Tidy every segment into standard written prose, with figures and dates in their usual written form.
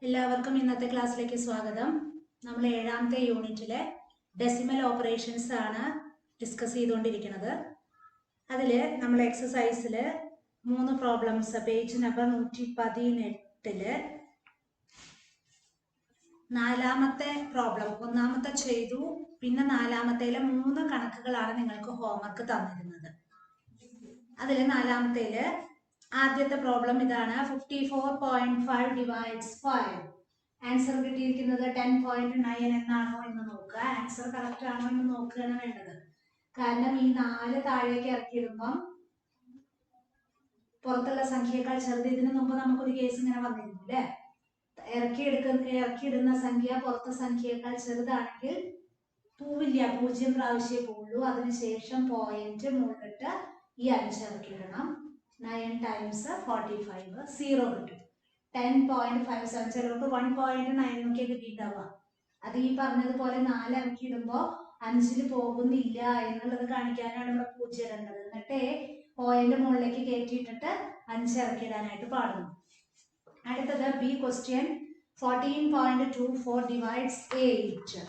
എല്ലാവർക്കും ഇന്നത്തെ ക്ലാസ്സിലേക്ക് സ്വാഗതം. നമ്മൾ 7ാമത്തെ യൂണിറ്റിലെ ഡെസിമൽ ഓപ്പറേഷൻസ് ആണ് ഡിസ്കസ് ചെയ്തുകൊണ്ടിരിക്കുന്നത്. അതിൽ നമ്മൾ എക്സസൈസിൽ 3 പ്രോബ്ലംസ് പേജ് നമ്പർ 118 4ാമത്തെ പ്രോബ്ലം 1ാമത്തെ ചെയ്തു. പിന്നെ 4ാമത്തേലെ 3 കണക്കുകളാണ് നിങ്ങൾക്ക് ഹോംവർക്ക് തന്നിരുന്നത്. അതിൽ 4ാമത്തേല് ആദ്യത്തെ പ്രോബ്ലം ഇതാണ്. 54.5 ഡിവൈഡ്സ് 5. ആൻസർ കിട്ടിയിരിക്കുന്നത് 10.9 എന്നാണോ എന്ന് നോക്കുക. ആൻസർ കറക്റ്റ് ആണോ എന്ന് നോക്കുകയാണ് വേണ്ടത്. കാരണം ഈ 4 താഴേക്ക് ഇറക്കിയിടുമ്പം പുറത്തുള്ള സംഖ്യയേക്കാൾ ചെറുത്. ഇതിനു മുമ്പ് നമുക്കൊരു കേസ് ഇങ്ങനെ വന്നിരുന്നു അല്ലേ? ഇറക്കിയിടുന്ന സംഖ്യ പുറത്തെ സംഖ്യയേക്കാൾ ചെറുതാണെങ്കിൽ പോവില്ല, 0 പ്രാവശ്യമേ പോവുള്ളൂ. അതിനുശേഷം പോയിന്റ് മുകളിലിട്ട് ഈ 5 ഇറക്കിയിടണം. 9 times 45 0 കിട്ടും. 10.57 ചിലർക്ക് 1.9 ഒക്കെ കിട്ടിയിട്ടുണ്ടാവുക. അത് ഈ പറഞ്ഞതുപോലെ 4 ഇറക്കിയിടുമ്പോൾ 5 പോകുന്നില്ല എന്നുള്ളത് കാണിക്കാനാണ് ഇവിടെ 0 ഇടേണ്ടത്. എന്നിട്ട് പോയിന്റ് മുകളിലേക്ക് കയറ്റിയിട്ടിട്ട് 5 ഇറക്കിയിടാനായിട്ട് പാടുന്നു. അടുത്തത് ബി ക്വസ്റ്റ്യൻ 14.24 ഡിവൈഡ്സ് 8.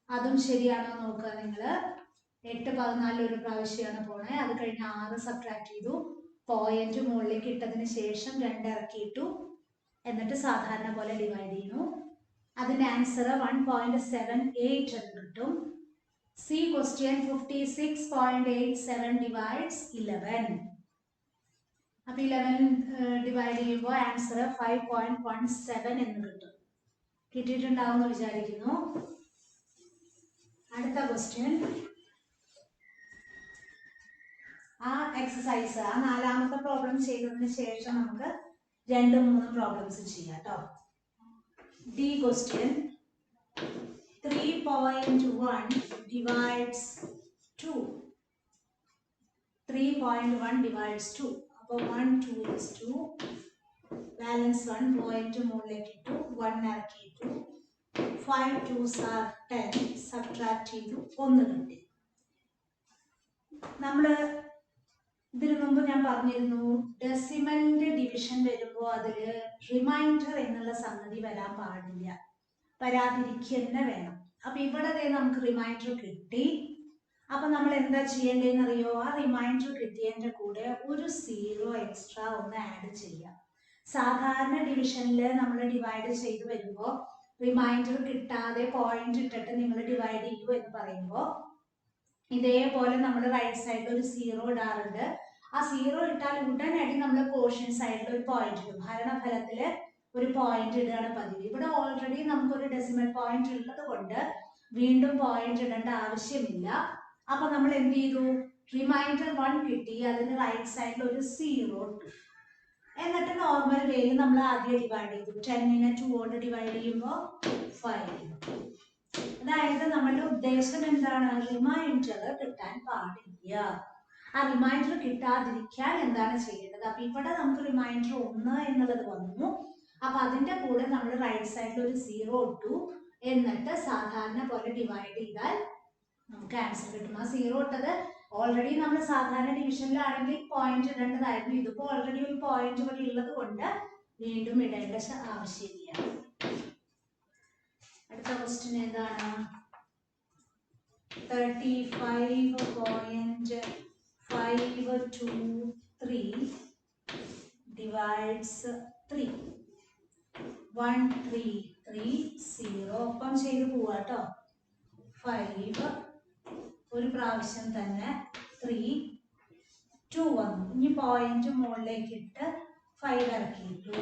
അതും ശരിയാണോ നോക്കുക നിങ്ങൾ. 8 14 ഒരു പ്രാവശ്യമാണ് പോണേ. അത് കഴിഞ്ഞ് 6 സബ്ട്രാക്ട് ചെയ്തു. പോയിന്റ് മുകളിലേക്ക് ഇട്ടതിന് ശേഷം 2 ഇറക്കിയിട്ടു. എന്നിട്ട് സാധാരണ പോലെ ഡിവൈഡ് ചെയ്യുന്നു. അതിന്റെ ആൻസർ 1.78 എന്ന് കിട്ടും. C question 56.87 divides 11. അപ്പൊ 11 ഡിവൈഡ് ചെയ്യുമ്പോൾ ആൻസർ 5.17 എന്ന് കിട്ടും. കിട്ടിയിട്ടുണ്ടാവും എന്ന് വിചാരിക്കുന്നു. അടുത്ത ക്വസ്റ്റ്യൻ ആ എക്സസൈസ് ആ 4ാമത്തെ പ്രോബ്ലം ചെയ്തതിന് ശേഷം നമുക്ക് 2-3 പ്രോബ്ലംസ് ചെയ്യാം കേട്ടോ. D question 3.1 divides 2. 3.1 ഡിവൈഡ്സ് 2. അപ്പോൾ 1 2 is 2. ബാലൻസ് 1 പോയിന്റ് മുകളിലേക്ക് ഇട്ടു. 1 ഇറക്കിയിട്ടു. 5 2s are 10. സബ്ട്രാക്ട് ചെയ്തു. 1 കിട്ടി. നമ്മള് ഇതിനു മുമ്പ് ഞാൻ പറഞ്ഞിരുന്നു ഡെസിമലിന്റെ ഡിവിഷൻ വരുമ്പോൾ അതില് റിമൈൻഡർ എന്നുള്ള സംഗതി വരാൻ പാടില്ല, വരാതിരിക്കുക വേണം. അപ്പൊ ഇവിടെ നമുക്ക് റിമൈൻഡർ കിട്ടി. അപ്പൊ നമ്മൾ എന്താ ചെയ്യേണ്ടതെന്ന് അറിയോ? ആ റിമൈൻഡർ കിട്ടിയതിന്റെ കൂടെ ഒരു 0 എക്സ്ട്രാ ഒന്ന് ആഡ് ചെയ്യാം. സാധാരണ ഡിവിഷനിൽ നമ്മൾ ഡിവൈഡ് ചെയ്ത് വരുമ്പോൾ റിമൈൻഡർ കിട്ടാതെ പോയിന്റ് ഇട്ടിട്ട് നിങ്ങൾ ഡിവൈഡ് ചെയ്യൂ എന്ന് പറയുമ്പോൾ ഇതേപോലെ നമ്മൾ റൈറ്റ് സൈഡിൽ ഒരു 0 ഇടാറുണ്ട്. ആ 0 ഇട്ടാൽ ഉടനടി നമ്മൾ കോഷ്യൻ സൈഡിൽ ഒരു പോയിന്റ് ഇടും. ഹരണഫലത്തില് ഒരു പോയിന്റ് ഇടുകയാണ് പതിവ്. ഇവിടെ ഓൾറെഡി നമുക്കൊരു ഡെസിമൽ പോയിന്റ് ഉള്ളത് കൊണ്ട് വീണ്ടും പോയിന്റ് ഇടേണ്ട ആവശ്യമില്ല. അപ്പൊ നമ്മൾ എന്ത് ചെയ്തു? റിമൈൻഡർ 1 കിട്ടി. അതിന് റൈറ്റ് സൈഡിൽ ഒരു 0 ഇട്ടു. എന്നിട്ട് നോർമൽ വേയിൽ നമ്മൾ ആദ്യം ഡിവൈഡ് ചെയ്തു. 10നെ 2 കൊണ്ട് ഡിവൈഡ് ചെയ്യുമ്പോൾ 5. അതായത് നമ്മളുടെ ഉദ്ദേശം എന്താണ്? റിമൈൻഡർ കിട്ടാൻ പാടില്ല. ആ റിമൈൻഡർ കിട്ടാതിരിക്കാൻ എന്താണ് ചെയ്യേണ്ടത്? അപ്പൊ ഇവിടെ നമുക്ക് റിമൈൻഡർ 1 എന്നുള്ളത് വന്നു. അപ്പൊ അതിന്റെ കൂടെ നമ്മൾ റൈറ്റ് സൈഡിൽ ഒരു 0 ഇട്ടു. എന്നിട്ട് സാധാരണ പോലെ ഡിവൈഡ് ചെയ്താൽ നമുക്ക് ആൻസർ കിട്ടും. ആ 0 ഇട്ടത് ഓൾറെഡി നമ്മൾ സാധാരണ ഡിവിഷനിലാണെങ്കിൽ പോയിന്റ് ഇടേണ്ടതായിരുന്നു. ഇതിപ്പോ ഓൾറെഡി ഒരു പോയിന്റ് ഇവിടെ ഉള്ളത് കൊണ്ട് വീണ്ടും ഇടേണ്ട ആവശ്യമില്ല. അടുത്ത ക്വസ്റ്റ്യൻ ഏതാണ്? 35.523 ഡിവൈഡ്സ് 3. 1 3 3 0. ഒപ്പം ചെയ്ത് പോവാട്ടോ. 5 ഒരു പ്രാവശ്യം തന്നെ 3 2 വന്നു. ഇനി പോയിന്റ് മുകളിലേക്ക് ഇട്ട് 5 ഇറക്കിയിട്ടു.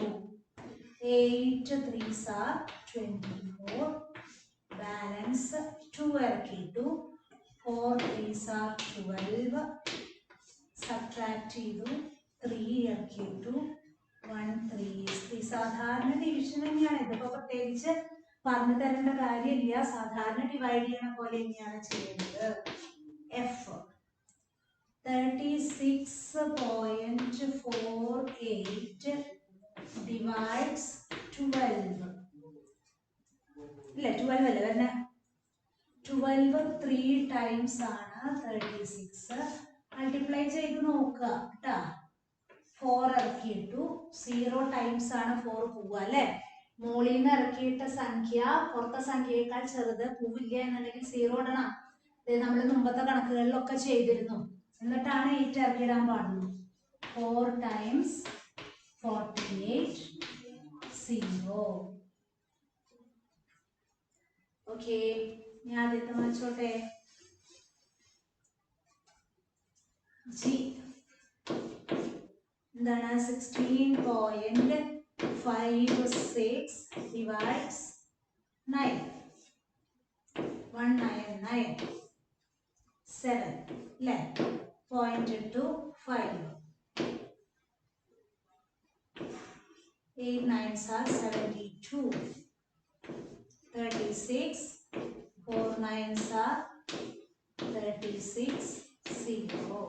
8 3s are 24. Balance 2 ഇറക്കിയിട്ടു. 4 3s are 12. Subtract ചെയ്തു. 3 ഇറക്കിയിട്ടു. 1 3 is 3. സാധാരണ ഡിവിഷൻ തന്നെയാണ്. ഇതിപ്പോ പ്രത്യേകിച്ച് പറഞ്ഞു തരേണ്ട കാര്യമില്ല. സാധാരണ ഡിവൈഡ് ചെയ്യണ പോലെ തന്നെയാണ് ചെയ്യേണ്ടത്. F 36.48 divides 12. ഇല്ല 12 അല്ലേ വരുന്ന. 12 3 ടൈംസ് ആണ് 36. മൾട്ടിപ്ലൈ ചെയ്ത് നോക്കുക കേട്ടാ. 4 ഇറക്കിയിട്ടു. 0 ടൈംസ് ആണ് 4 പോവുക അല്ലേ? മോളിൽ നിന്ന് ഇറക്കിയിട്ട സംഖ്യ പുറത്തെ സംഖ്യയേക്കാൾ ചെറുത്, പൂവില്ല എന്നുണ്ടെങ്കിൽ 0 ഇടണം. നമ്മൾ മുമ്പത്തെ കണക്കുകളിലൊക്കെ ചെയ്തിരുന്നു. എന്നിട്ടാണ് 8 ഇറക്കിയിടാൻ പാടുള്ളൂ. 4 times 48 0. ഓക്കെ, ഞാൻ ആദ്യത്തെ വായിച്ചോട്ടെ. ജി എന്താണ്? 16.56 divides 9. 1997 അല്ലേ? 0.25. 8 9s are 72. 36. 4 9s are 36. 0.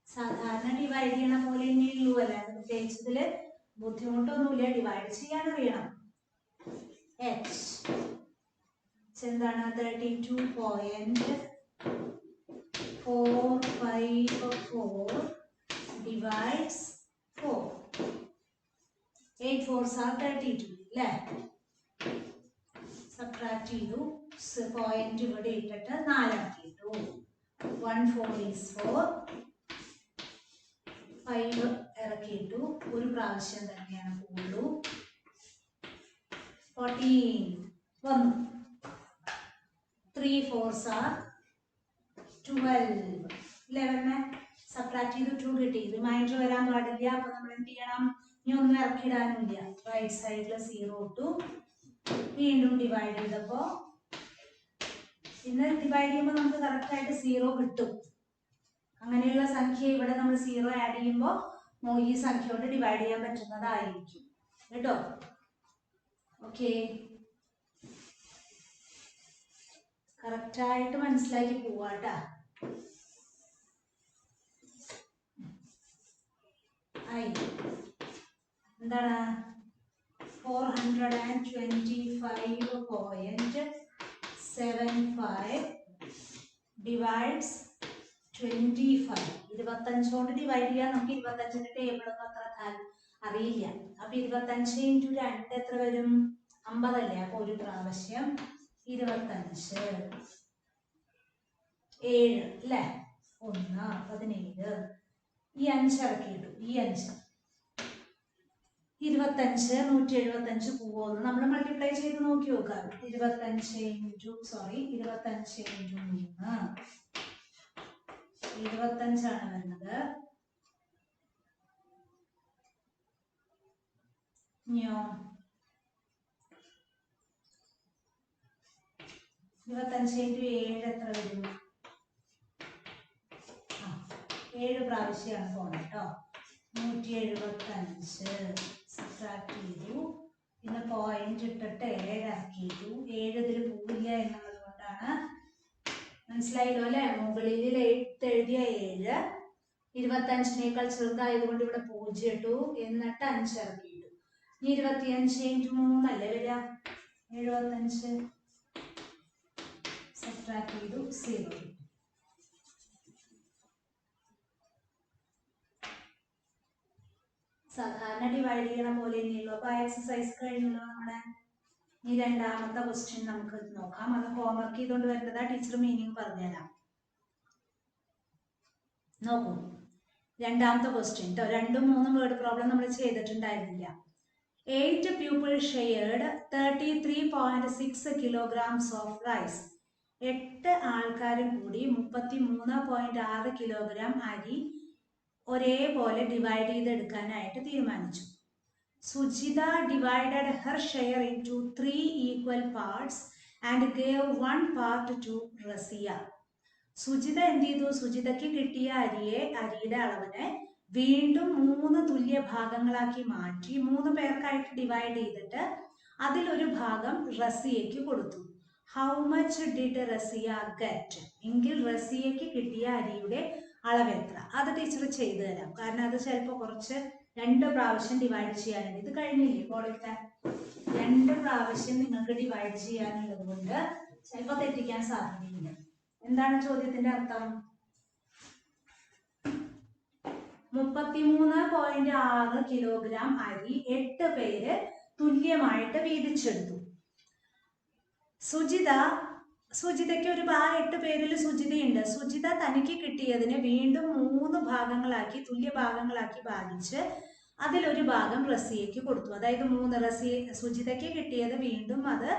സാധാരണ ഡിവൈഡ് ചെയ്യണ പോലെ തന്നെ ഉള്ളൂ അല്ലേ? പ്രത്യേകിച്ച് ഇതില് ബുദ്ധിമുട്ടൊന്നുമില്ല. ഡിവൈഡ് ചെയ്യാൻ അറിയണം. എച്ച് എന്താണ്? 32.454 divides 4. 8 4s are 32 അല്ലേ? സബ്ട്രാക്ട് ചെയ്തു. പോയിന്റ് ഇവിടെ ഇട്ടിട്ട് 4 ആക്കിയിട്ടു. 1 4 is 4. 5 ഇറക്കിയിട്ടു. ഒരു പ്രാവശ്യം തന്നെയാണ് പോകുള്ളൂ. 14 വന്നു. 3 4s are 12. 11 സബ്ട്രാക്ട് ചെയ്ത് 2 കിട്ടി. റിമൈൻഡർ വരാൻ പാടില്ല. അപ്പൊ നമ്മൾ എന്ത് ചെയ്യണം? ഇനി ഒന്നും ഇറക്കിയിടാനില്ല. റൈറ്റ് സൈഡിൽ 0 ഇട്ടു. വീണ്ടും ഡിവൈഡ് ചെയ്തപ്പോ ഇന്ന് ഡിവൈഡ് ചെയ്യുമ്പോൾ നമുക്ക് കറക്റ്റ് ആയിട്ട് 0 കിട്ടും. അങ്ങനെയുള്ള സംഖ്യ ഇവിടെ നമ്മൾ 0 ആഡ് ചെയ്യുമ്പോൾ ഈ സംഖ്യയോട് ഡിവൈഡ് ചെയ്യാൻ പറ്റുന്നതായിരിക്കും കേട്ടോ. ഓക്കെ, കറക്റ്റായിട്ട് മനസ്സിലാക്കി പോവാട്ടാ. എന്താണ്? 425.75 divides 25. 25 കൊണ്ട് ഡിവൈഡ് ചെയ്യാൻ നമുക്ക് 25ന്റെ ടേബിൾ ഒന്നും അത്ര അറിയില്ല. അപ്പൊ 25 × 2 എത്ര വരും? 50 അല്ലേ? അപ്പൊ ഒരു പ്രാവശ്യം 25 7 അല്ലേ? 1 17. ഈ 5 ഇറക്കിയിട്ടു. ഈ 5 25 175 പോവോന്ന് നമ്മൾ മൾട്ടിപ്ലൈ ചെയ്ത് നോക്കി നോക്കാം. 25 × 3 25 ആണ് വരുന്നത്. ഇനിയോ 25 × 7 എത്ര വരും? 7 പ്രാവശ്യമാണ് പോണത് കേട്ടോ. 175 സബ്ട്രാക്ട് ചെയ്തു. പിന്നെ പോയിന്റ് ഇട്ടിട്ട് 7 ആക്കിയിട്ടു. 7 ഇതിൽ പോവില്ല എന്നുള്ളത് കൊണ്ടാണ്. മനസ്സിലായല്ലോ അല്ലെ? മുകളിൽ എഴുതിയ 7 25നേക്കാൾ ചെറുതായതുകൊണ്ട് ഇവിടെ 0 ഇട്ടു. എന്നിട്ട് 5 ഇറക്കിയിട്ടു. 25 × 3 അല്ലേ വരിക? 75 സബ്ട്രാക്ട് ചെയ്തു. 0. സാധാരണ ഡിവൈഡ് ചെയ്യണ പോലെ തന്നെയുള്ളൂ. അപ്പൊ ആ എക്സസൈസ് കഴിഞ്ഞല്ലോ നമ്മുടെ. ഈ രണ്ടാമത്തെ ക്വസ്റ്റ്യൻ നമുക്ക് നോക്കാം. അത് ഹോംവർക്ക് ചെയ്തുകൊണ്ട് വരുന്നതാ. ടീച്ചർ മീനിങ് പറഞ്ഞുതരാം. നോക്കൂ, രണ്ടാമത്തെ ക്വസ്റ്റ്യൻ കേട്ടോ. 2ഉം 3ഉം വേർഡ് പ്രോബ്ലം നമ്മൾ ചെയ്തിട്ടുണ്ടായിരുന്നില്ല. 8 people shared 33.6 kilograms of rice. 8 ആൾക്കാരും കൂടി 33.6 കിലോഗ്രാം അരി ഒരേപോലെ ഡിവൈഡ് ചെയ്തെടുക്കാനായിട്ട് തീരുമാനിച്ചു. Sujitha divided her share into 3 equal parts and gave 1 part to Razia. Sujitha എന്ത് ചെയ്തു? സുജിതയ്ക്ക് കിട്ടിയ അരിയുടെ അളവിനെ വീണ്ടും 3 തുല്യ ഭാഗങ്ങളാക്കി മാറ്റി 3 പേർക്കായിട്ട് ഡിവൈഡ് ചെയ്തിട്ട് അതിലൊരു ഭാഗം റസിയയ്ക്ക് കൊടുത്തു. How much did Razia get? എങ്കിൽ റസിയയ്ക്ക് കിട്ടിയ അരിയുടെ അളവ് എത്ര? അത് ടീച്ചർ ചെയ്തു തരാം. കാരണം അത് ചിലപ്പോൾ കുറച്ച് 2 പ്രാവശ്യം ഡിവൈഡ് ചെയ്യാനുണ്ട്. ഇത് കഴിഞ്ഞില്ലേ പോളത്തെ? 2 പ്രാവശ്യം നിങ്ങൾക്ക് ഡിവൈഡ് ചെയ്യാനുള്ളത് കൊണ്ട് ചിലപ്പോൾ തെറ്റിക്കാൻ സാധ്യതയില്ല. എന്താണ് ചോദ്യത്തിന്റെ അർത്ഥം? 33.6 കിലോഗ്രാം അരി 8 പേര് തുല്യമായിട്ട് വീതിച്ചെടുത്തു. സുജിതയ്ക്ക് 8 പേരിൽ സുജിതയുണ്ട്. സുജിത തനിക്ക് കിട്ടിയതിനെ വീണ്ടും 3 ഭാഗങ്ങളാക്കി, തുല്യ ഭാഗങ്ങളാക്കി ഭാഗിച്ച് അതിലൊരു ഭാഗം റസിയയ്ക്ക് കൊടുത്തു. അതായത് സുജിതയ്ക്ക് കിട്ടിയത് വീണ്ടും അത്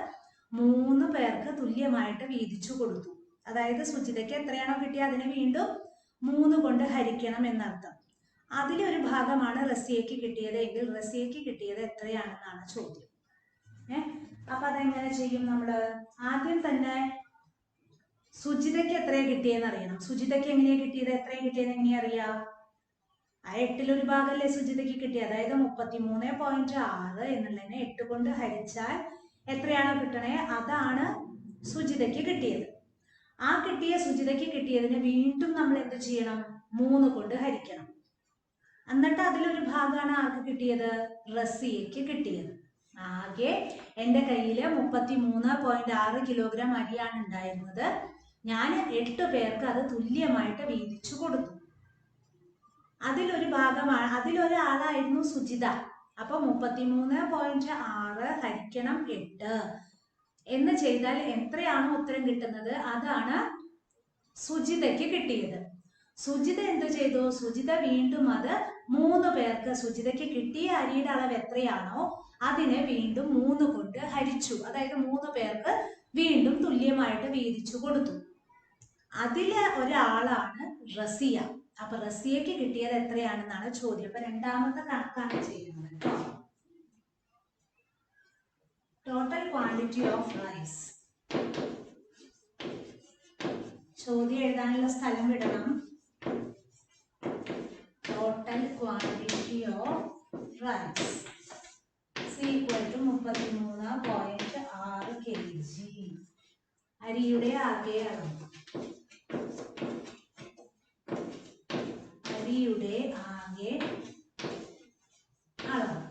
3 പേർക്ക് തുല്യമായിട്ട് വീതിച്ചു കൊടുത്തു. അതായത് സുജിതയ്ക്ക് എത്രയാണോ കിട്ടിയത് അതിനെ വീണ്ടും 3 കൊണ്ട് ഹരിക്കണം എന്നർത്ഥം. അതിലൊരു ഭാഗമാണ് റസിയയ്ക്ക് കിട്ടിയത് എങ്കിൽ റസിയയ്ക്ക് കിട്ടിയത് എത്രയാണെന്നാണ് ചോദ്യം. അപ്പൊ അതെങ്ങനെ ചെയ്യും? നമ്മള് ആദ്യം തന്നെ സുജിതയ്ക്ക് എത്രയാണ് കിട്ടിയെന്ന് അറിയണം. സുജിതയ്ക്ക് എങ്ങനെയാ കിട്ടിയത്, എത്രയാണ് കിട്ടിയെന്ന് എങ്ങനെയാ അറിയാം? ആ 8-ൽ 1 ഭാഗമല്ലേ സുജിതയ്ക്ക് കിട്ടിയത്. അതായത് 33.6 എന്നുള്ളതിനെ 8 കൊണ്ട് ഹരിച്ചാൽ എത്രയാണോ കിട്ടണേ അതാണ് സുജിതയ്ക്ക് കിട്ടിയത്. ആ കിട്ടിയ സുജിതയ്ക്ക് കിട്ടിയതിന് വീണ്ടും നമ്മൾ എന്ത് ചെയ്യണം? 3 കൊണ്ട് ഹരിക്കണം. എന്നിട്ട് അതിലൊരു ഭാഗമാണ് ആർക്ക് കിട്ടിയത്? റസിയയ്ക്ക് കിട്ടിയത്. ആകെ എൻ്റെ കയ്യിൽ 33.6 കിലോഗ്രാം അരിയാണ് ഉണ്ടായിരുന്നത്. ഞാൻ 8 പേർക്ക് അത് തുല്യമായിട്ട് വീതിച്ചു കൊടുത്തു. അതിലൊരാളായിരുന്നു സുജിത. അപ്പൊ 33.6 ഹരിക്കണം 8 എന്ന് ചെയ്താൽ എത്രയാണോ ഉത്തരം കിട്ടുന്നത് അതാണ് സുജിതയ്ക്ക് കിട്ടിയത്. സുജിത എന്ത് ചെയ്തു? സുജിത വീണ്ടും അത് 3 പേർക്ക്, സുജിതയ്ക്ക് കിട്ടിയ അരിയുടെ അളവ് എത്രയാണോ അതിനെ വീണ്ടും 3 കൊണ്ട് ഹരിച്ചു. അതായത് 3 പേർക്ക് വീണ്ടും തുല്യമായിട്ട് വീതിച്ചു കൊടുത്തു. അതിലെ ഒരാളാണ് റസിയ. അപ്പൊ റസിയയ്ക്ക് കിട്ടിയത് എത്രയാണെന്നാണ് ചോദ്യം. അപ്പൊ രണ്ടാമത്തെ കണക്കാണ് ചെയ്യുന്നത്. Total quantity of rice. ചോദ്യം എഴുതാനുള്ള സ്ഥലം വിടണം. Total quantity of rice equal to 33.6 kg. അരിയുടെ ആകെ അളവ്. അരിയുടെ ആകെ അളവ്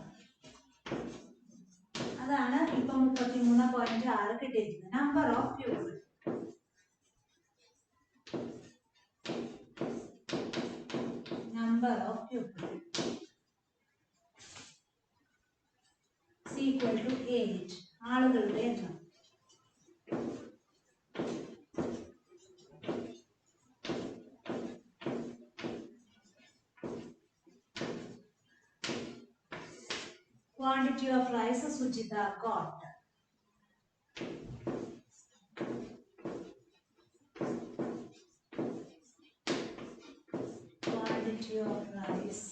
അതാണ് ഇപ്പൊ 33.6 കിട്ടിയിരിക്കുന്നത്. Number of pupil. Number of pupil equal to 8. ആളുകളുടെ എണ്ണം. Quantity of rice Sujita got. Quantity of rice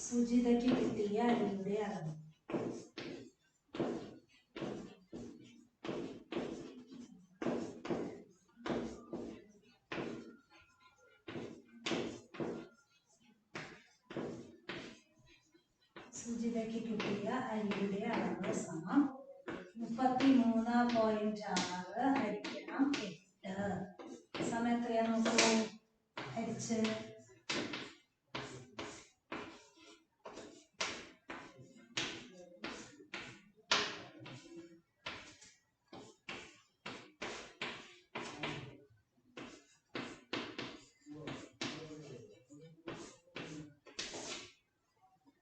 സുജിതയ്ക്ക് കിട്ടിയ അരിയുടെ അളവ്. സുജിതയ്ക്ക് കിട്ടിയ അരിയുടെ അളവ് സമം 33.6 ഹരിക്കണം 8. സമയം എത്രയാ നോക്കൂ? ഹരിച്ച്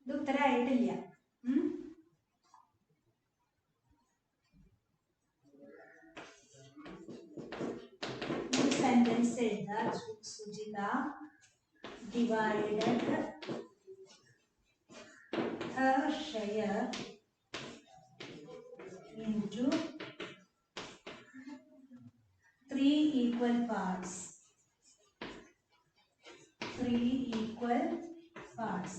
ഇത് ഉത്തരമായിട്ടില്ല. സെന്റൻസ് എഴുതാ. Sujitha divided her share into 3 equal parts. 3 equal parts.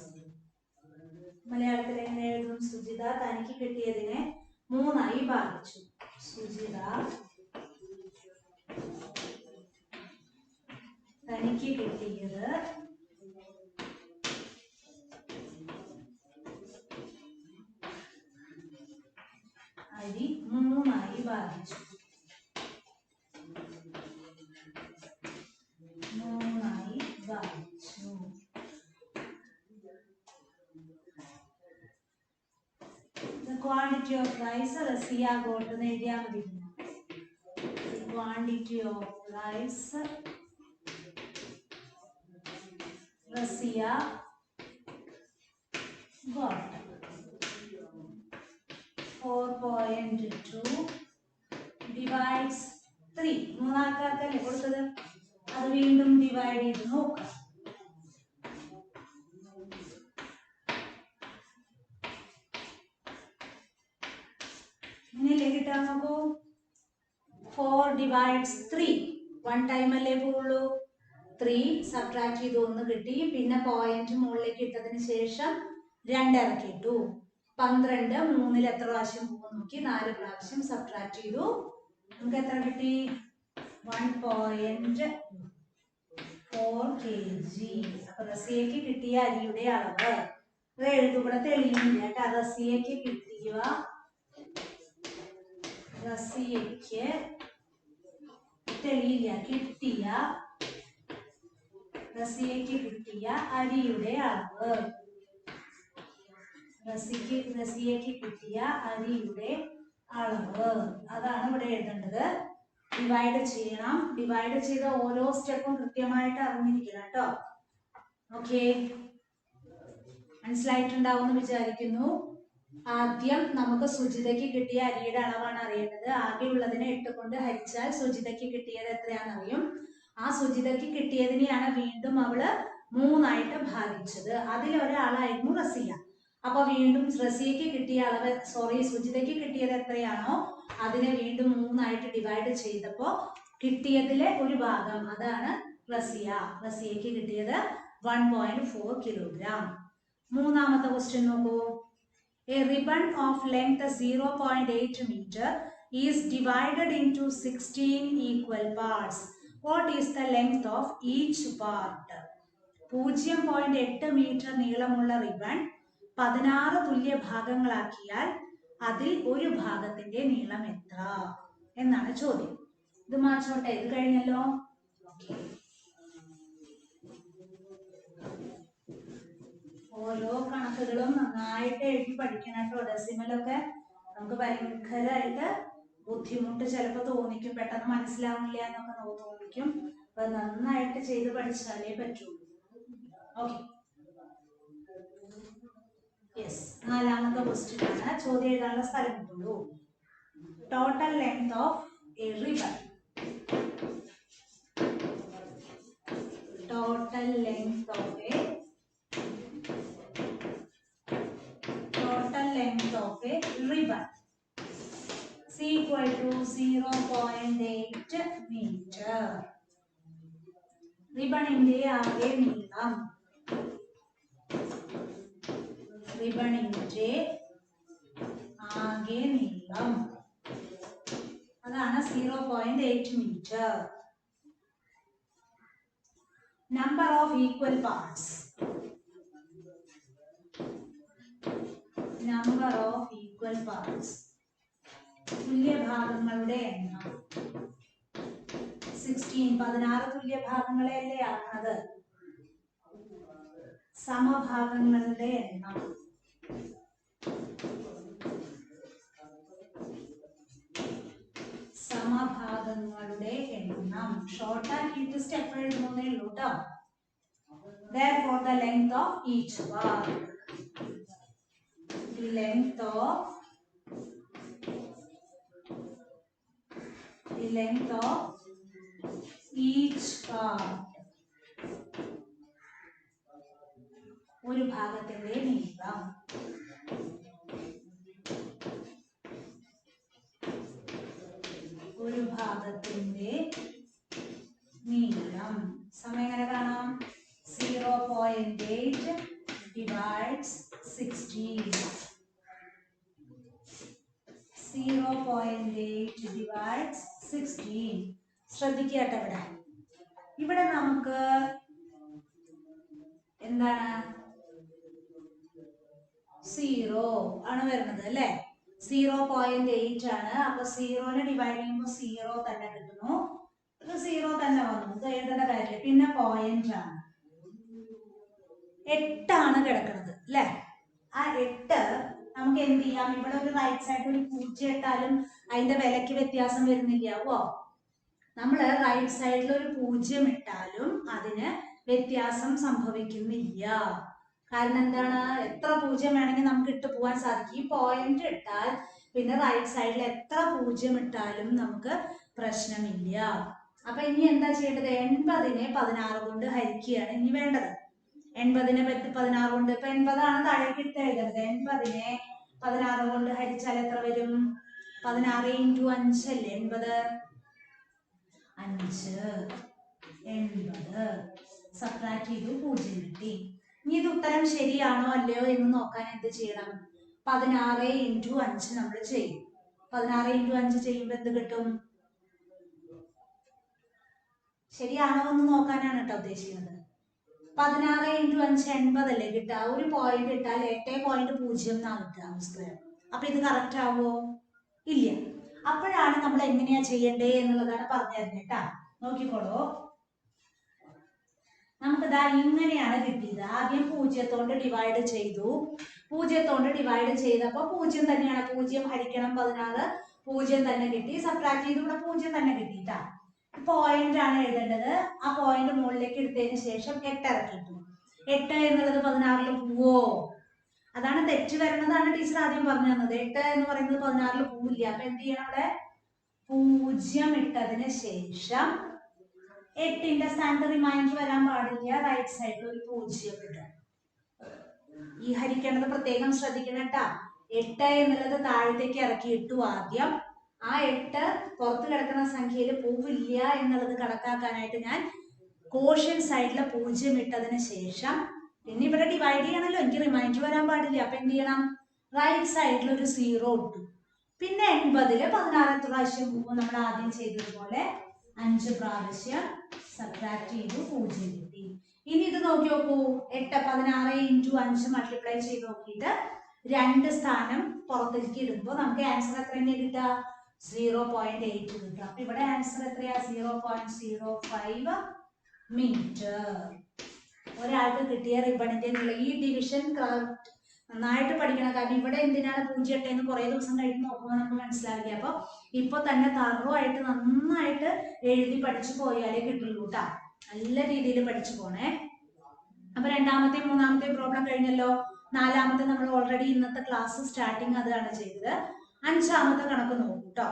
മലയാളത്തിൽ എങ്ങനെ എഴുതും? സുജിത തനിക്ക് കിട്ടിയതിനെ 3 ഭാഗിച്ചു. സുജിത തനിക്ക് കിട്ടിയത് അരി 3 ഭാഗിച്ചു. 3 ഭാഗിച്ചു. The quantity of rice Rasiya got എന്ന് എഴുതിയാൽ മതി. quantity of rice Razia got 4.2 divides 3. മൂന്നാൾക്കാർക്കല്ലേ കൊടുത്തത്, അത് വീണ്ടും ഡിവൈഡ് ചെയ്ത് നോക്കാം. ഇങ്ങനെയല്ലേ കിട്ടാൻ നോക്കൂ. 4 divides 3. 1 ടൈം അല്ലേ പോവുള്ളൂ. 3 സബ്ട്രാക്ട് ചെയ്ത് 1 കിട്ടി. പിന്നെ പോയിന്റ് മുകളിലേക്ക് ഇട്ടതിന് ശേഷം 2 ഇറക്കിയിട്ടു. 12 3 എത്ര പ്രാവശ്യം പോകും നോക്കി. 4 പ്രാവശ്യം സബ്ട്രാക്ട് ചെയ്തു. നമുക്ക് എത്ര കിട്ടി? 1.4 kg. അപ്പൊ റസിയയ്ക്ക് കിട്ടിയ അരിയുടെ അളവ് എഴുതുകൂടെ തെളിയുന്നില്ല കേട്ടോ. റസിയയ്ക്ക് കിട്ടിയ റസിയയ്ക്ക് കിട്ടിയ അരിയുടെ അളവ്. റസിയയ്ക്ക് കിട്ടിയ അരിയുടെ അളവ് അതാണ് ഇവിടെ എഴുതേണ്ടത്. ഡിവൈഡ് ചെയ്യണം. ഡിവൈഡ് ചെയ്ത ഓരോ സ്റ്റെപ്പും കൃത്യമായിട്ട് അറിഞ്ഞിരിക്കണം കേട്ടോ. ഓക്കെ, മനസ്സിലായിട്ടുണ്ടാവും എന്ന് വിചാരിക്കുന്നു. ആദ്യം നമുക്ക് സുജിതയ്ക്ക് കിട്ടിയ അരിയുടെ അളവാണ് അറിയേണ്ടത്. ആകെ ഉള്ളതിനെ 8 കൊണ്ട് ഹരിച്ചാൽ സുജിതയ്ക്ക് കിട്ടിയത് എത്രയാണെന്ന് അറിയും. ആ സുജിതയ്ക്ക് കിട്ടിയതിനെയാണ് വീണ്ടും അവള് 3 ആയിട്ട് ഭാഗിച്ചത്. അതിലൊരാളായിരുന്നു റസിയ. അപ്പൊ വീണ്ടും റസിയയ്ക്ക് കിട്ടിയ അളവ് സുജിതയ്ക്ക് കിട്ടിയത് എത്രയാണോ അതിനെ വീണ്ടും 3 ആയിട്ട് ഡിവൈഡ് ചെയ്തപ്പോ കിട്ടിയതിലെ ഒരു ഭാഗം അതാണ് റസിയയ്ക്ക് കിട്ടിയത് 1.4 kilogram. മൂന്നാമത്തെ ക്വസ്റ്റ്യൻ നോക്കൂ. A ribbon of length 0.8 meter is divided into 16 equal parts. What is the length of each part? 0.8 metre നീളമുള്ള റിബൺ 16 തുല്യ ഭാഗങ്ങളാക്കിയാൽ അതിൽ ഒരു ഭാഗത്തിന്റെ നീളം എത്ര എന്നാണ് ചോദ്യം. ഇത് മാറ്റോട്ടെ, ഇത് കഴിഞ്ഞല്ലോ. ഓരോ കണക്കുകളും നന്നായിട്ട് എഴുതി പഠിക്കണം കേട്ടോ. ഡെസിമലൊക്കെ നമുക്ക് ഭയങ്കരമായിട്ട് ബുദ്ധിമുട്ട് ചിലപ്പോൾ തോന്നിക്കും, പെട്ടെന്ന് മനസ്സിലാവില്ല എന്നൊക്കെ തോന്നിക്കും. അപ്പൊ നന്നായിട്ട് ചെയ്ത് പഠിച്ചാലേ പറ്റുള്ളൂ. Okay, yes. നാലാമത്തെ ക്വസ്റ്റ്യൻ ആണ്. ചോദ്യം എഴുതാനുള്ള സ്ഥലം കിട്ടുള്ളൂ. Total length of A ribbon. Total length of A ribbon is equal to 0.8 meter. റിബണിന്റെ ആകെ നീളം അതാണ് 0.8 meter. Number of equal parts. Number of equal parts. തുല്യ ഭാഗങ്ങളുടെ എണ്ണം 16. 16 തുല്യ ഭാഗങ്ങളെയല്ലേ ആണത്. സമഭാഗങ്ങളുടെ എണ്ണം ഷോർട്ട് ആക്കിയിട്ട് സ്റ്റെപ്പ് എഴുതുന്നേ ഉള്ളൂ കേട്ടോ. Therefore the length of each part. The length of each part. ഒരു ഭാഗത്തിന്റെ നീളം. സമയം എങ്ങനെ കാണാം? 0.8 divides 16. 0.8 divides 16. ശ്രദ്ധിക്കട്ടെ, ഇവിടെ നമുക്ക് എന്താണ് 0 ആണ് വരുന്നത് അല്ലേ. 0.8 ആണ്. അപ്പൊ 0നെ ഡിവൈഡ് ചെയ്യുമ്പോൾ 0 തന്നെ കിട്ടുന്നു. 0 തന്നെ വന്നു, ഇത് എഴുതേണ്ട കാര്യമില്ല. പിന്നെ പോയിന്റ് ആണ് 8 ആണ് കിടക്കുന്നത് അല്ലെ. ആ 8 നമുക്ക് എന്ത് ചെയ്യാം? ഇവിടെ ഒരു റൈറ്റ് സൈഡ് ഒരു 0 ഇട്ടാലും അതിന്റെ വിലക്ക് വ്യത്യാസം വരുന്നില്ലാവോ? നമ്മൾ റൈറ്റ് സൈഡിൽ ഒരു 0 ഇട്ടാലും അതിന് വ്യത്യാസം സംഭവിക്കുന്നില്ല. കാരണം എന്താണ്, എത്ര 0 വേണമെങ്കിൽ നമുക്ക് ഇട്ട് പോകാൻ സാധിക്കും. ഈ പോയിന്റ് ഇട്ടാൽ പിന്നെ റൈറ്റ് സൈഡിൽ എത്ര 0 ഇട്ടാലും നമുക്ക് പ്രശ്നമില്ല. അപ്പൊ ഇനി എന്താ ചെയ്യേണ്ടത്? 80നെ 16 കൊണ്ട് ഹരിക്കുകയാണ് ഇനി വേണ്ടത്. 80നെ 16 കൊണ്ട്, ഇപ്പൊ 80 താഴേക്ക് ഇട്ട് എഴുതരുത്. 80നെ 16 കൊണ്ട് ഹരിച്ചാൽ എത്ര വരും? 16 × 5 അല്ലേ 80. 5 80 സബ്ട്രാക്ട് ചെയ്തു 0 കിട്ടി. ഇനി ഇത് ഉത്തരം ശരിയാണോ അല്ലയോ എന്ന് നോക്കാൻ എന്ത് ചെയ്യണം? 16 × 5 നമ്മൾ ചെയ്യും. 16 × 5 ചെയ്യുമ്പോൾ എന്ത് കിട്ടും? ശരിയാണോ എന്ന് നോക്കാനാണ് കേട്ടോ ഉദ്ദേശിക്കുന്നത്. 16 × 5 80 അല്ലേ കിട്ടുക. ഒരു പോയിന്റ് ഇട്ടാൽ 8.0 എന്നാണ് കിട്ടുക. അപ്പൊ ഇത് കറക്റ്റ് ആവോ? ഇല്ല. അപ്പോഴാണ് നമ്മൾ എങ്ങനെയാ ചെയ്യണ്ടേ എന്നുള്ളതാണ് പറഞ്ഞു തരുന്നത് കേട്ടാ. നോക്കിക്കോളൂ. നമുക്കിതാ ഇങ്ങനെയാണ് കിട്ടിയത്. ആദ്യം 0 കൊണ്ട് ഡിവൈഡ് ചെയ്തു. 0 കൊണ്ട് ഡിവൈഡ് ചെയ്തപ്പോ 0 തന്നെയാണ്. 0 ഹരിക്കണം 16 0 തന്നെ കിട്ടി. സബ്ട്രാക്ട് ചെയ്ത് ഇവിടെ 0 തന്നെ കിട്ടിട്ടാ. പോയിന്റ് ആണ് എഴുതേണ്ടത്. ആ പോയിന്റ് മുകളിലേക്ക് എടുത്തതിന് ശേഷം 8 ഇറക്കിട്ടു. 8 എന്നുള്ളത് 16 പോവോ? അതാണ് തെറ്റ് വരുന്നതാണ് ടീച്ചർ ആദ്യം പറഞ്ഞു തന്നത്. 8 എന്ന് പറയുന്നത് 16 പോവില്ല. അപ്പൊ എന്ത് ചെയ്യണം? അവിടെ 0 ഇട്ടതിന് ശേഷം 8ന്റെ സ്ഥാനത്ത് റിമൈൻഡർ വരാൻ പാടില്ല. റൈറ്റ് സൈഡിൽ ഒരു 0 ഇടുക. ഈ ഹരിക്കേണ്ടത് പ്രത്യേകം ശ്രദ്ധിക്കണം കേട്ടാ. 8 എന്നുള്ളത് താഴത്തേക്ക് ഇറക്കി ഇട്ടു ആദ്യം. ആ 8 പുറത്ത് കിടക്കുന്ന സംഖ്യയിൽ പോവില്ല എന്നുള്ളത് കണക്കാക്കാനായിട്ട് ഞാൻ കോഷ്യൻ സൈഡിലെ 0 ഇട്ടതിന് ശേഷം പിന്നെ ഇവിടെ ഡിവൈഡ് ചെയ്യണമല്ലോ, എനിക്ക് റിമൈൻഡർ വരാൻ പാടില്ല. അപ്പൊ എന്ത് ചെയ്യണം? റൈറ്റ് സൈഡിൽ ഒരു 0 ഇട്ടു. പിന്നെ 80ല് 16 എത്ര പ്രാവശ്യം പോകും? നമ്മൾ ആദ്യം ചെയ്തതുപോലെ 5 പ്രാവശ്യം സബ്ട്രാക്ട് ചെയ്തു 0 കിട്ടി. ഇനി ഇത് നോക്കി നോക്കൂ. 8 16 × 5 മൾട്ടിപ്ലൈ ചെയ്ത് നോക്കിയിട്ട് 2 സ്ഥാനം പുറത്തേക്ക് ഇടുമ്പോൾ നമുക്ക് ആൻസർ എത്ര തന്നെ കിട്ടുക? 0.8 കിട്ടുക. അപ്പൊ ഇവിടെ ആൻസർ എത്രയാ? 0.05 മീറ്റർ. ഒരാൾക്ക് കിട്ടിയ റിബണിന്റെ ഈ ഡിവിഷൻ നന്നായിട്ട് പഠിക്കണം. കാരണം ഇവിടെ എന്തിനാണ് 0 എന്ന് കുറെ ദിവസം കഴിഞ്ഞ് നോക്കുമ്പോൾ നമുക്ക് മനസ്സിലാവില്ല. അപ്പൊ ഇപ്പൊ തന്നെ തറവായിട്ട് നന്നായിട്ട് എഴുതി പഠിച്ചു പോയാലേ കിട്ടുള്ളൂ കേട്ടാ. നല്ല രീതിയിൽ പഠിച്ചു പോണേ. അപ്പൊ രണ്ടാമത്തെ മൂന്നാമത്തെ പ്രോബ്ലം കഴിഞ്ഞല്ലോ. നാലാമത്തെ നമ്മൾ ഓൾറെഡി ഇന്നത്തെ ക്ലാസ് സ്റ്റാർട്ടിങ് അതാണ് ചെയ്തത്. അഞ്ചാമത്തെ കണക്ക് നോക്കൂ കേട്ടോ.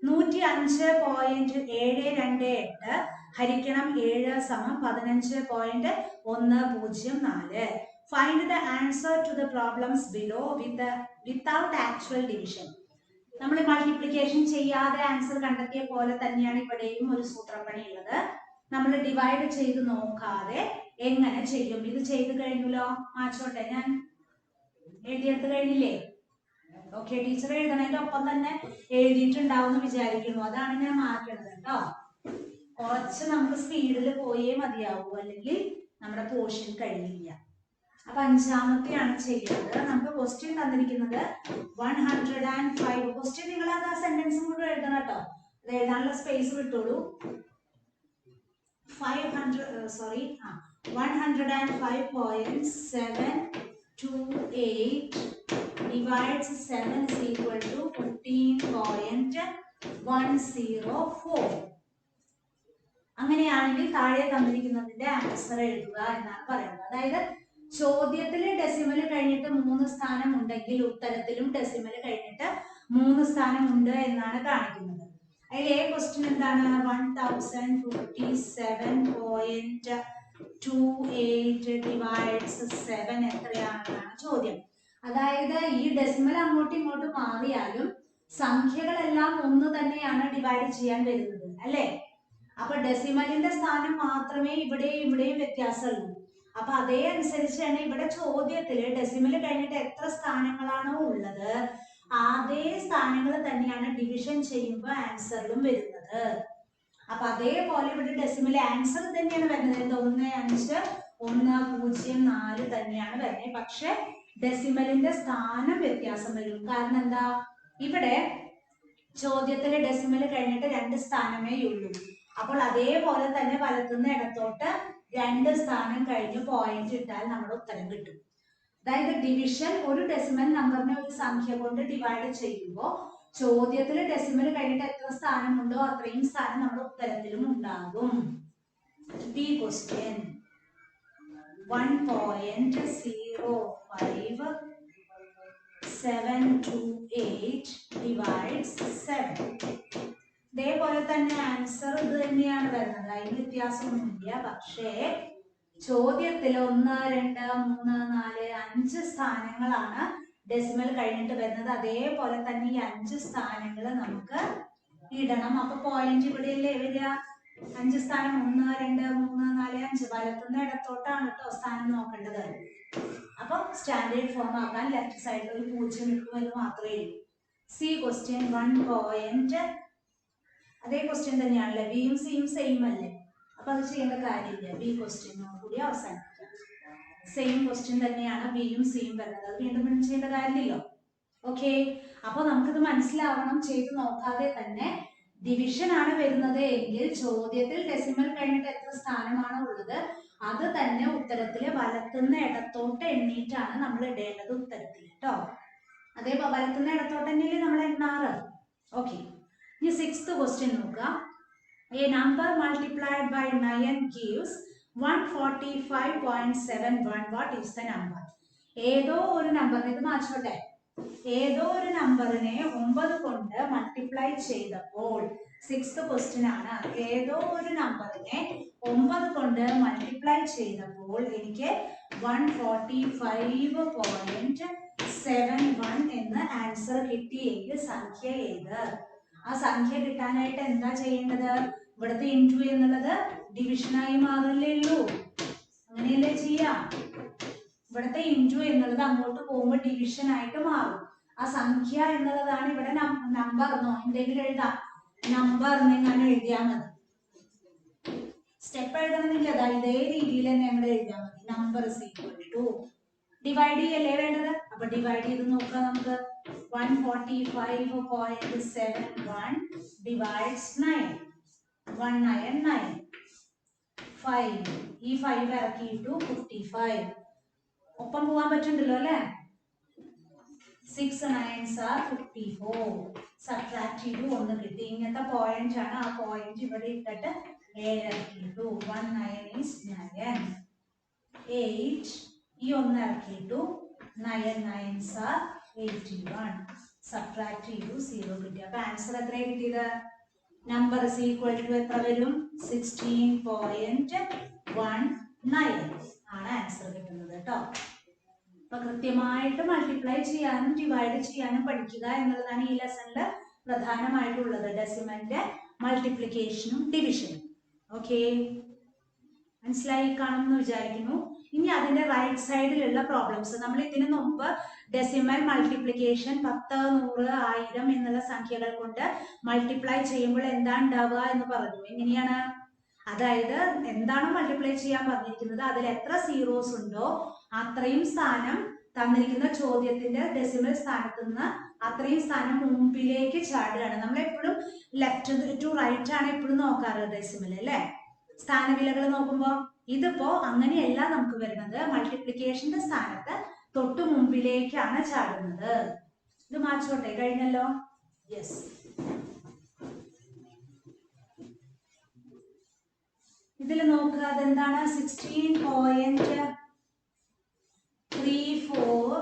105.728 ഹരിക്കണം 7 സമം 15.104. Find the answer to the problems below without actual division. നമ്മൾ മൾട്ടിപ്ലിക്കേഷൻ ചെയ്യാതെ ആൻസർ കണ്ടെത്തിയ പോലെ തന്നെയാണ് ഇവിടെയും ഒരു സൂത്രപ്പണി ഉള്ളത്. നമ്മൾ ഡിവൈഡ് ചെയ്ത് നോക്കാതെ എങ്ങനെ ചെയ്യും? ഇത് ചെയ്ത് കഴിഞ്ഞല്ലോ. മാച്ചോട്ടെ, ഞാൻ എഴുതിയെടുത്ത് കഴിഞ്ഞില്ലേ? ഓക്കെ, ടീച്ചർ എഴുതണതിന്റെ ഒപ്പം തന്നെ എഴുതിയിട്ടുണ്ടാവും എന്ന് വിചാരിക്കുന്നു. അതാണ് ഞാൻ മാറ്റണത് കേട്ടോ. കുറച്ച് നമുക്ക് സ്പീഡിൽ പോയേ മതിയാവൂ, അല്ലെങ്കിൽ നമ്മുടെ പോർഷൻ കഴിയില്ല. അപ്പൊ അഞ്ചാമത്തെയാണ് ചെയ്യുന്നത്. നമുക്ക് ക്വസ്റ്റ്യൻ തന്നിരിക്കുന്നത് 105. ക്വസ്റ്റ്യൻ നിങ്ങൾ അത് ആ സെന്റൻസും കൂടെ എഴുതണം കേട്ടോ. അത് എഴുതാനുള്ള space വിട്ടോളൂ. 105.728 divides 7 is equal to 15.104. അങ്ങനെയാണെങ്കിൽ താഴെ തന്നിരിക്കുന്നതിന്റെ ആൻസർ എഴുതുക എന്നാണ് പറയുന്നത്. അതായത് ചോദ്യത്തിൽ ഡെസിമൽ കഴിഞ്ഞിട്ട് 3 സ്ഥാനം ഉണ്ടെങ്കിൽ ഉത്തരത്തിലും ഡെസിമൽ കഴിഞ്ഞിട്ട് 3 സ്ഥാനം ഉണ്ട് എന്നാണ് കാണിക്കുന്നത്. അതിൽ എ ക്വസ്റ്റ്യൻ എന്താണ്? 1057.28 divides 7 എത്രയാണെന്നാണ് ചോദ്യം. അതായത് ഈ ഡെസിമൽ അങ്ങോട്ടും ഇങ്ങോട്ടും മാറിയാലും സംഖ്യകളെല്ലാം ഒന്ന് തന്നെയാണ് ഡിവൈഡ് ചെയ്യാൻ വരുന്നത് അല്ലേ? അപ്പൊ ഡെസിമലിന്റെ സ്ഥാനം മാത്രമേ ഇവിടെയും വ്യത്യാസമുള്ളൂ. അപ്പൊ അതേ അനുസരിച്ചാണ് ഇവിടെ ചോദ്യത്തില് ഡെസിമൽ കഴിഞ്ഞിട്ട് എത്ര സ്ഥാനങ്ങളാണോ ഉള്ളത് അതേ സ്ഥാനങ്ങൾ തന്നെയാണ് ഡിവിഷൻ ചെയ്യുമ്പോൾ ആൻസറിലും വരുന്നത്. അപ്പൊ അതേപോലെ ഇവിടെ ഡെസിമൽ ആൻസർ തന്നെയാണ് വരുന്നത്. 15.104 തന്നെയാണ് വരുന്നത്. പക്ഷെ ഡെസിമലിന്റെ സ്ഥാനം വ്യത്യാസം വരും. കാരണം എന്താ? ഇവിടെ ചോദ്യത്തിലെ ഡെസിമൽ കഴിഞ്ഞിട്ട് 2 സ്ഥാനമേ ഉള്ളൂ. അപ്പോൾ അതേപോലെ തന്നെ വലത്തുനിന്ന് ഇടത്തോട്ട് 2 സ്ഥാനം കഴിഞ്ഞ് പോയിന്റ് ഇട്ടാൽ നമ്മുടെ ഉത്തരം കിട്ടും. അതായത് ഡിവിഷൻ ഒരു ഡെസിമൽ നമ്പറിനെ ഒരു സംഖ്യ കൊണ്ട് ഡിവൈഡ് ചെയ്യുമ്പോൾ ചോദ്യത്തിൽ ഡെസിമൽ കഴിഞ്ഞിട്ട് എത്ര സ്ഥാനമുണ്ടോ അത്രയും സ്ഥാനം നമ്മുടെ ഉത്തരത്തിലും ഉണ്ടാകും. B question 1.05 728 divides 7. ഇതേപോലെ തന്നെ ആൻസർ ഇത് തന്നെയാണ് വരുന്നത്, അതിന് വ്യത്യാസമൊന്നുമില്ല. പക്ഷേ ചോദ്യത്തിൽ 1 2 3 4 5 സ്ഥാനങ്ങളാണ് ഡെസിമൽ കഴിഞ്ഞിട്ട് വരുന്നത്. അതേപോലെ തന്നെ ഈ 5 സ്ഥാനങ്ങൾ നമുക്ക് ഇടണം. അപ്പൊ പോയിന്റ് ഇവിടെയല്ലേ വരിക? 5 സ്ഥാനം 1 2 3 4 5 വലത്തുനിന്ന് ഇടത്തോട്ടാണ് കേട്ടോ സ്ഥാനം നോക്കേണ്ടത്. അപ്പൊ സ്റ്റാൻഡേർഡ് ഫോം ആക്കാൻ ലെഫ്റ്റ് സൈഡിൽ ഒരു 0 ഇട്ടുമെന്ന് മാത്രമേ ഉള്ളൂ. C question 1. അതേ ക്വസ്റ്റ്യൻ തന്നെയാണല്ലേ, ബിയും സിയും സെയിം അല്ലേ, അപ്പൊ അത് ചെയ്യേണ്ട കാര്യമില്ല. ബി ക്വസ്റ്റ്യനോട് കൂടി അവസാനിപ്പിക്കാം. സെയിം ക്വസ്റ്റ്യൻ തന്നെയാണ് ബിയും സിയും വരുന്നത്, അത് വീണ്ടും ചെയ്യേണ്ട കാര്യമില്ലല്ലോ. ഓക്കെ, അപ്പൊ നമുക്കിത് മനസ്സിലാവണം. ചെയ്ത് നോക്കാതെ തന്നെ ഡിവിഷൻ ആണ് വരുന്നത് എങ്കിൽ ചോദ്യത്തിൽ ഡെസിമൽ കഴിഞ്ഞിട്ട് എത്ര സ്ഥാനമാണ് ഉള്ളത് അത് തന്നെ ഉത്തരത്തിലെ വലത്തുനിന്ന് ഇടത്തോട്ട് എണ്ണീറ്റാണ് നമ്മൾ ഇടേണ്ടത് ഉത്തരത്തിൽ കേട്ടോ. അതേ വലത്തുനിന്ന് ഇടത്തോട്ട് തന്നെയല്ലേ നമ്മൾ എണ്ണാറ്. ഓക്കെ, ഇനി 6th ക്വസ്റ്റ്യൻ നോക്കുക. A number multiplied by 9 gives 145.71. What is the number? ഏതോ ഒരു നമ്പറിനെ, ഇത് മാറ്റോട്ടെ, ഏതോ ഒരു നമ്പറിനെ 9 കൊണ്ട് മൾട്ടിപ്ലൈ ചെയ്തപ്പോൾ, 6th ക്വസ്റ്റ്യൻ ആണ്, ഏതോ ഒരു നമ്പറിനെ 9 കൊണ്ട് മൾട്ടിപ്ലൈ ചെയ്തപ്പോൾ എനിക്ക് 145.71 എന്ന് ആൻസർ കിട്ടിയെങ്കിൽ സംഖ്യ ഏത്? ആ സംഖ്യ കിട്ടാനായിട്ട് എന്താ ചെയ്യേണ്ടത്? ഇവിടുത്തെ ഇൻറ്റു എന്നുള്ളത് ഡിവിഷനായി മാറില്ലേ ഉള്ളൂ, അങ്ങനെയല്ലേ ചെയ്യാം. ഇവിടുത്തെ ഇൻറ്റു എന്നുള്ളത് അങ്ങോട്ട് പോകുമ്പോൾ ഡിവിഷൻ ആയിട്ട് മാറും. ആ സംഖ്യ എന്നുള്ളതാണ് ഇവിടെ നമ്പർ എന്നോ എന്തെങ്കിലും എഴുതാം, നമ്പർ എന്നെങ്ങനെ എഴുതിയാൽ മതി. സ്റ്റെപ്പ് എഴുതണമെന്നില്ല, ഇതേ രീതിയിൽ തന്നെ ഇവിടെ എഴുതിയാൽ മതി. നമ്പർ = ഡിവൈഡ് ചെയ്യല്ലേ വേണ്ടത്. അപ്പൊ ഡിവൈഡ് ചെയ്ത് നോക്കുക നമുക്ക്. 145.71 divides 9. 199. 5. ഈ 5 ഇറക്കിയിട്ടു 55. ഒപ്പം പോകാൻ പറ്റുന്നുണ്ടല്ലോ അല്ലേ. 6 9s are 54. സബ്ട്രാക്ട് ചെയ്തു 1 കിട്ടി. ഇങ്ങനത്തെ പോയിന്റ് ആണ്. ആ പോയിന്റ് ഇവിടെ ഇട്ടിട്ട് 7 ഇറക്കിയിട്ടു. 1 9 is 9. 8. ഈ 1 ഇറക്കിയിട്ടു 9 9s are 81. സബ്ട്രാക്ട് ചെയ്തു 0 കിട്ടി. അപ്പൊ ആൻസർ എത്ര കിട്ടിയത്? നമ്പർ = എത്ര വരും? 16.19 ആണ് ആൻസർ കിട്ടുന്നത് കേട്ടോ. അപ്പൊ കൃത്യമായിട്ട് മൾട്ടിപ്ലൈ ചെയ്യാനും ഡിവൈഡ് ചെയ്യാനും പഠിക്കുക എന്നുള്ളതാണ് ഈ ലെസണിൽ പ്രധാനമായിട്ടുള്ളത്. ഡെസിമലിന്റെ മൾട്ടിപ്ലിക്കേഷനും ഡിവിഷനും. ഓക്കെ, മനസ്സിലായി കാണുമെന്ന് വിചാരിക്കുന്നു. ഇനി അതിന്റെ റൈറ്റ് സൈഡിലുള്ള പ്രോബ്ലംസ്. നമ്മൾ ഇതിനു മുമ്പ് ഡെസിമൽ മൾട്ടിപ്ലിക്കേഷൻ 10 100 1000 എന്നുള്ള സംഖ്യകൾ കൊണ്ട് മൾട്ടിപ്ലൈ ചെയ്യുമ്പോൾ എന്താ ഉണ്ടാവുക എന്ന് പറഞ്ഞു. എങ്ങനെയാണ്? അതായത് എന്താണ് മൾട്ടിപ്ലൈ ചെയ്യാൻ പറഞ്ഞിരിക്കുന്നത് അതിൽ എത്ര സീറോസ് ഉണ്ടോ അത്രയും സ്ഥാനം തന്നിരിക്കുന്ന ചോദ്യത്തിന്റെ ഡെസിമൽ സ്ഥാനത്ത് നിന്ന് അത്രയും സ്ഥാനം മുമ്പിലേക്ക് ചാടുകയാണ്. നമ്മൾ എപ്പോഴും ലെഫ്റ്റ് ടു റൈറ്റ് ആണ് എപ്പോഴും നോക്കാറ് ഡെസിമൽ അല്ലേ, സ്ഥാനവിലകൾ നോക്കുമ്പോൾ. ഇതിപ്പോ അങ്ങനെയല്ല നമുക്ക് വരുന്നത്, മൾട്ടിപ്ലിക്കേഷന്റെ സ്ഥാനത്ത് തൊട്ടു മുമ്പിലേക്കാണ് ചാടുന്നത്. ഇത് മാറ്റോട്ടെ, കഴിഞ്ഞല്ലോ. യെസ്, ഇതിൽ നോക്കുക അതെന്താണ്? 16.34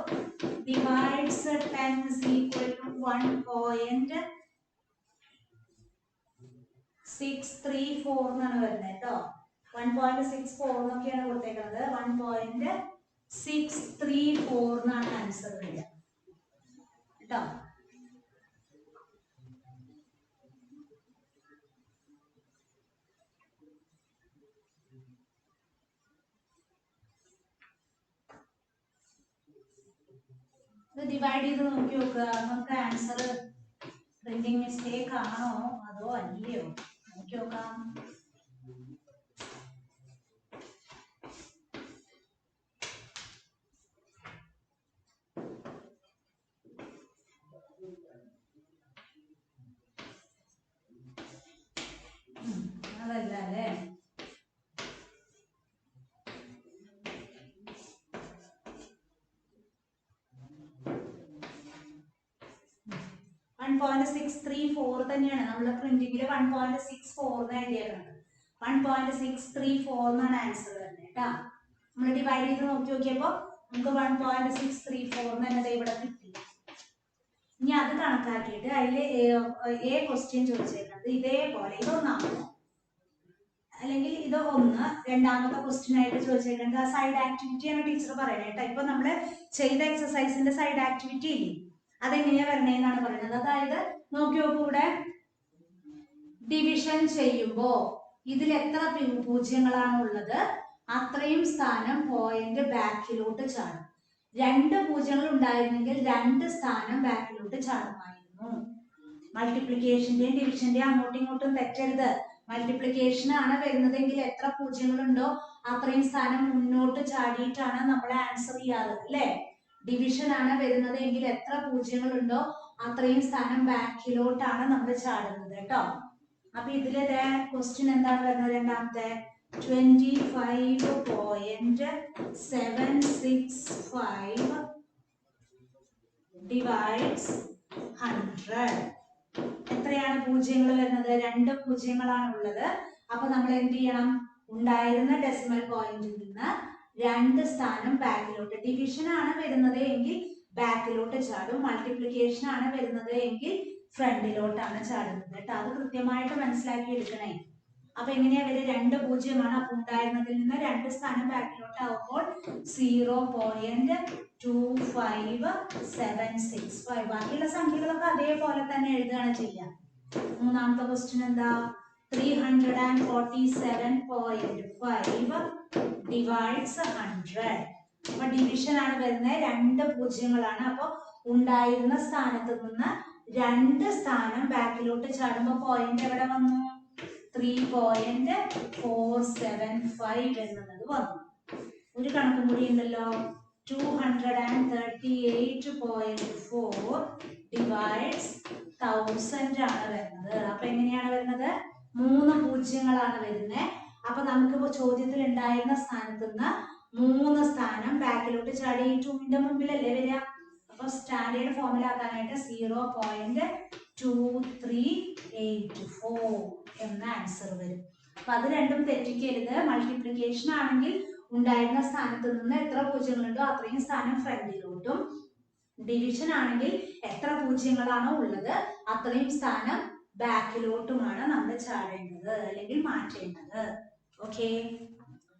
divides 10 is equal to 1.634 എന്നാണ് വരുന്നത് കേട്ടോ. 1.64 എന്നൊക്കെയാണ് കൊടുത്തേക്കുന്നത്. 1.634 എന്നാണ് ആൻസർ വരിക കേട്ടോ. ഡിവൈഡ് ചെയ്ത് നോക്കി നോക്കുക. നമുക്ക് ആൻസർ പ്രിന്റിംഗ് മിസ്റ്റേക്ക് ആണോ അതോ അല്ലയോ നോക്കി നോക്കാം. അതല്ല അല്ലേ. 1.634 1.634 തന്നെയാണ് നമ്മൾ പ്രിന്റിങ്ങിൽ 1.64 എഴുതിയേക്കുന്നത്. 1.634 എന്നാണ് ആൻസർ വരുന്നത് കേട്ടോ. നമ്മൾ ഡിവൈഡ് ചെയ്ത് നോക്കിയപ്പോൾ നമുക്ക് 1.634 തന്നെ ഇവിടെ കിട്ടി. ഇനി അത് കണക്കാക്കിയിട്ട് അതിൽ എ ക്വസ്റ്റ്യൻ ചോദിച്ചേക്കുന്നത് ഇതേപോലെ ഇതൊന്നാമോ അല്ലെങ്കിൽ ഇത് ഒന്ന് രണ്ടാമത്തെ ക്വസ്റ്റ്യൻ ആയിട്ട് ചോദിച്ചേക്കുന്നത് ആ സൈഡ് ആക്ടിവിറ്റിയാണ് ടീച്ചർ പറയുന്നത് കേട്ടോ. ഇപ്പൊ നമ്മള് ചെയ്ത എക്സസൈസിന്റെ സൈഡ് ആക്ടിവിറ്റി ഇല്ലേ, അതെങ്ങനെയാ വരണേന്നാണ് പറയുന്നത്. അതായത് നോക്കി നോക്കൂ, ഇവിടെ ഡിവിഷൻ ചെയ്യുമ്പോ ഇതിൽ എത്ര പൂജ്യങ്ങളാണ് ഉള്ളത് അത്രയും സ്ഥാനം പോയിന്റ് ബാക്കിലോട്ട് ചാടും. 2 പൂജ്യങ്ങൾ ഉണ്ടായിരുന്നെങ്കിൽ 2 സ്ഥാനം ബാക്കിലോട്ട് ചാടുമായിരുന്നു. മൾട്ടിപ്ലിക്കേഷന്റെയും ഡിവിഷന്റെയും അങ്ങോട്ടും ഇങ്ങോട്ടും തെറ്റരുത്. മൾട്ടിപ്ലിക്കേഷൻ ആണ് വരുന്നതെങ്കിൽ എത്ര പൂജ്യങ്ങളുണ്ടോ അത്രയും സ്ഥാനം മുന്നോട്ട് ചാടിയിട്ടാണ് നമ്മൾ ആൻസർ ചെയ്യാറ് അല്ലെ. ഡിവിഷൻ ആണ് വരുന്നത് എങ്കിൽ എത്ര പൂജ്യങ്ങളുണ്ടോ അത്രയും സ്ഥാനം ബാക്കിലോട്ടാണ് നമ്മൾ ചാടുന്നത് കേട്ടോ. അപ്പൊ ഇതിലെ ക്വസ്റ്റ്യൻ എന്താണ് വരുന്നത്? രണ്ടാമത്തെ 25.765 ഡിവൈഡ്സ് 100. എത്രയാണ് പൂജ്യങ്ങൾ വരുന്നത്? 2 പൂജ്യങ്ങളാണ് ഉള്ളത്. അപ്പൊ നമ്മൾ എന്ത് ചെയ്യണം? ഉണ്ടായിരുന്ന ഡെസിമൽ പോയിന്റിൽ നിന്ന് 2 സ്ഥാനം ബാക്കിലോട്ട്. ഡിവിഷൻ ആണ് വരുന്നത് എങ്കിൽ ബാക്കിലോട്ട് ചാടും. മൾട്ടിപ്ലിക്കേഷൻ ആണ് വരുന്നത് എങ്കിൽ ഫ്രണ്ടിലോട്ടാണ് ചാടുന്നത് കേട്ടോ. അത് കൃത്യമായിട്ട് മനസ്സിലാക്കി എടുക്കണേ. അപ്പൊ എങ്ങനെയാ വരെ? 2 പൂജ്യമാണ്. അപ്പൊ ഉണ്ടായിരുന്നതിൽ നിന്ന് 2 സ്ഥാനം ബാക്കിലോട്ട് ആവുമ്പോൾ 0.25765. ബാക്കിയുള്ള സംഖ്യകളൊക്കെ അതേപോലെ തന്നെ എഴുതുകയാണ് ചെയ്യുക. മൂന്നാമത്തെ ക്വസ്റ്റ്യൻ എന്താ? 347.5 ഡിവൈഡ്സ് 100. അപ്പൊ ഡിവിഷൻ ആണ് വരുന്നത്. 2 പൂജ്യങ്ങളാണ്. അപ്പൊ ഉണ്ടായിരുന്ന സ്ഥാനത്ത് നിന്ന് 2 സ്ഥാനം ബാക്കിലോട്ട് ചാടുമ്പോ പോയിന്റ് എവിടെ വന്നു? 3.475 എന്നുള്ളത് വന്നു. ഒരു കണക്കും കൂടി ഉണ്ടല്ലോ. 238.4 ഡിവൈഡ്സ് 1000 ആണ് വരുന്നത്. അപ്പൊ എങ്ങനെയാണ് വരുന്നത്? 3 പൂജ്യങ്ങളാണ് വരുന്നത്. അപ്പൊ നമുക്ക് ചോദ്യത്തിൽ ഉണ്ടായിരുന്ന സ്ഥാനത്ത് നിന്ന് 3 സ്ഥാനം ബാക്കിലോട്ട് ചാടി 2ന്റെ മുമ്പിലല്ലേ വരിക. അപ്പൊ സ്റ്റാൻഡേർഡ് ഫോർമുല ആക്കാനായിട്ട് 0.2384 എന്ന ആൻസർ വരും. അപ്പൊ അത് രണ്ടും തെറ്റിക്കരുത്. മൾട്ടിപ്ലിക്കേഷൻ ആണെങ്കിൽ ഉണ്ടായിരുന്ന സ്ഥാനത്ത് നിന്ന് എത്ര പൂജ്യങ്ങളുണ്ടോ അത്രയും സ്ഥാനം ഫ്രണ്ടിലോട്ടും, ഡിവിഷൻ ആണെങ്കിൽ എത്ര പൂജ്യങ്ങളാണോ ഉള്ളത് അത്രയും സ്ഥാനം ബാക്കിലോട്ടുമാണ് നമ്മൾ ചാടേണ്ടത് അല്ലെങ്കിൽ മാറ്റേണ്ടത്. ഓക്കെ,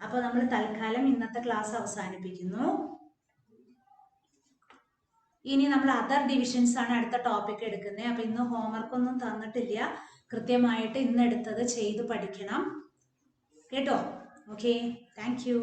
അപ്പൊ നമ്മൾ തൽക്കാലം ഇന്നത്തെ ക്ലാസ് അവസാനിപ്പിക്കുന്നു. ഇനി നമ്മൾ അതർ ഡിവിഷൻസ് ആണ് അടുത്ത ടോപ്പിക് എടുക്കുന്നത്. അപ്പൊ ഇന്ന് ഹോംവർക്ക് ഒന്നും തന്നിട്ടില്ല. കൃത്യമായിട്ട് ഇന്ന് എടുത്തത് ചെയ്ത് പഠിക്കണം കേട്ടോ. Okay, thank you.